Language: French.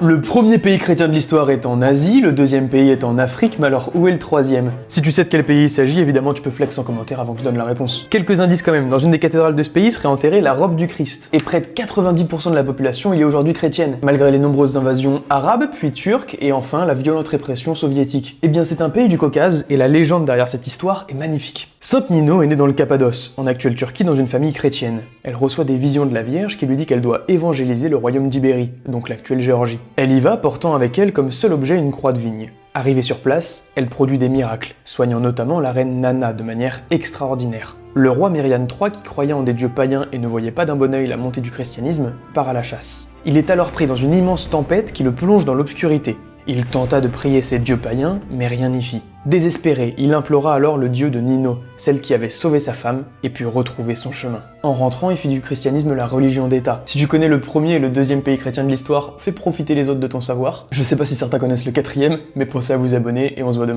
Le premier pays chrétien de l'histoire est en Asie, le deuxième pays est en Afrique, mais alors où est le troisième? Si tu sais de quel pays il s'agit, évidemment tu peux flex en commentaire avant que je donne la réponse. Quelques indices quand même, dans une des cathédrales de ce pays serait enterrée la robe du Christ. Et près de 90% de la population y est aujourd'hui chrétienne, malgré les nombreuses invasions arabes, puis turques, et enfin la violente répression soviétique. Eh bien c'est un pays du Caucase, et la légende derrière cette histoire est magnifique. Sainte Nino est née dans le Cappadoce, en actuelle Turquie dans une famille chrétienne. Elle reçoit des visions de la Vierge qui lui dit qu'elle doit évangéliser le royaume d'Ibérie, donc l'actuelle Géorgie. Elle y va portant avec elle comme seul objet une croix de vigne. Arrivée sur place, elle produit des miracles, soignant notamment la reine Nana de manière extraordinaire. Le roi Myriane III, qui croyait en des dieux païens et ne voyait pas d'un bon œil la montée du christianisme, part à la chasse. Il est alors pris dans une immense tempête qui le plonge dans l'obscurité. Il tenta de prier ses dieux païens, mais rien n'y fit. Désespéré, il implora alors le dieu de Nino, celle qui avait sauvé sa femme et pu retrouver son chemin. En rentrant, il fit du christianisme la religion d'État. Si tu connais le premier et le deuxième pays chrétien de l'histoire, fais profiter les autres de ton savoir. Je sais pas si certains connaissent le quatrième, mais pensez à vous abonner et on se voit demain.